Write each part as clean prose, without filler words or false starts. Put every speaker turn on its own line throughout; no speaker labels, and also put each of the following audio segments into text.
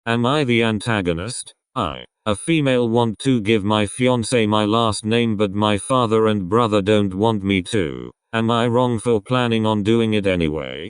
Am I the antagonist? I, a female, want to give my fiance my last name but my father and brother don't want me to. Am I wrong for planning on doing it anyway?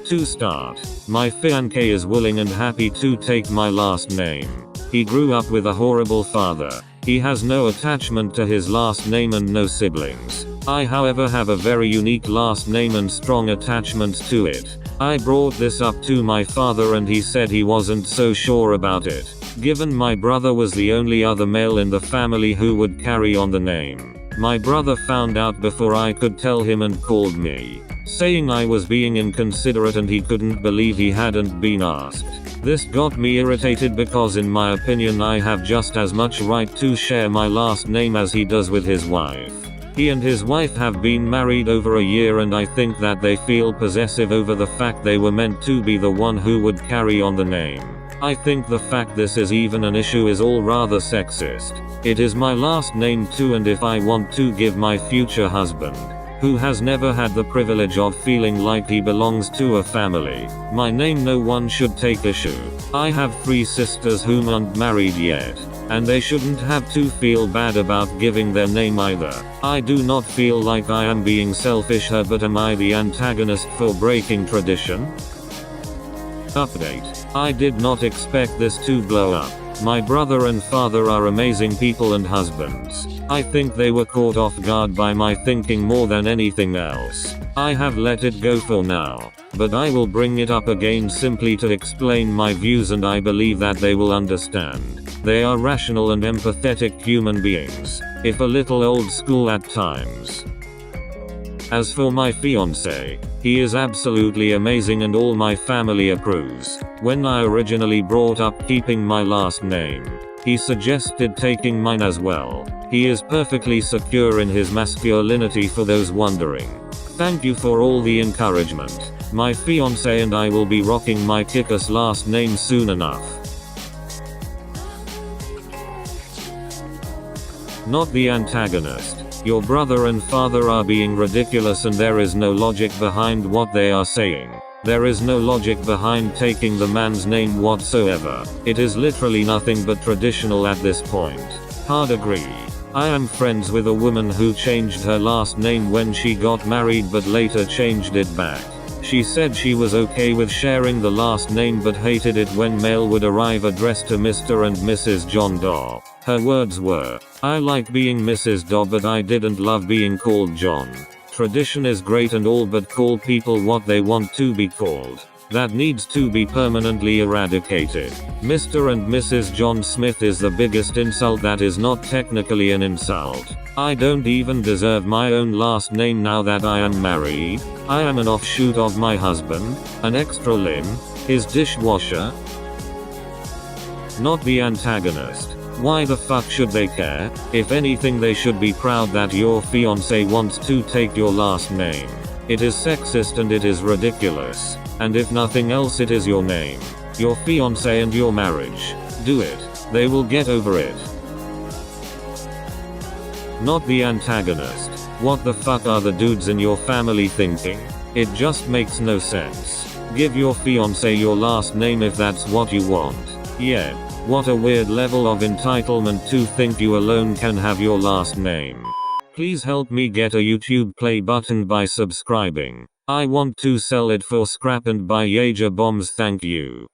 To start, my fiancé is willing and happy to take my last name. He grew up with a horrible father. He has no attachment to his last name and no siblings. I, however, have a very unique last name and strong attachments to it. I brought this up to my father and he said he wasn't so sure about it, given my brother was the only other male in the family who would carry on the name. My brother found out before I could tell him and called me, saying I was being inconsiderate and he couldn't believe he hadn't been asked. This got me irritated because in my opinion I have just as much right to share my last name as he does with his wife. He and his wife have been married over a year and I think that they feel possessive over the fact they were meant to be the one who would carry on the name. I think the fact this is even an issue is all rather sexist. It is my last name too, and if I want to give my future husband, who has never had the privilege of feeling like he belongs to a family, my name, no one should take issue. I have 3 sisters whom aren't married yet, and they shouldn't have to feel bad about giving their name either. I do not feel like I am being selfish here, but am I the antagonist for breaking tradition? Update. I did not expect this to blow up. My brother and father are amazing people and husbands. I think they were caught off guard by my thinking more than anything else. I have let it go for now, but I will bring it up again simply to explain my views and I believe that they will understand. They are rational and empathetic human beings, if a little old school at times. As for my fiancé, he is absolutely amazing and all my family approves. When I originally brought up keeping my last name, he suggested taking mine as well. He is perfectly secure in his masculinity, for those wondering. Thank you for all the encouragement. My fiancé and I will be rocking my kick-ass last name soon enough. Not the antagonist. Your brother and father are being ridiculous and there is no logic behind what they are saying. There is no logic behind taking the man's name whatsoever. It is literally nothing but traditional at this point. Hard agree. I am friends with a woman who changed her last name when she got married but later changed it back. She said she was okay with sharing the last name but hated it when mail would arrive addressed to Mr. and Mrs. John Doe. Her words were, "I like being Mrs. Doe but I didn't love being called John. Tradition is great and all, but call people what they want to be called. That needs to be permanently eradicated. Mr. and Mrs. John Smith is the biggest insult that is not technically an insult. I don't even deserve my own last name now that I am married. I am an offshoot of my husband, an extra limb, his dishwasher." Not the antagonist. Why the fuck should they care? If anything, they should be proud that your fiancé wants to take your last name. It is sexist and it is ridiculous. And if nothing else, it is your name, your fiancé and your marriage. Do it. They will get over it. Not the antagonist. What the fuck are the dudes in your family thinking? It just makes no sense. Give your fiancé your last name if that's what you want. Yeah. What a weird level of entitlement to think you alone can have your last name. Please help me get a YouTube play button by subscribing. I want to sell it for scrap and buy Jaeger bombs, thank you.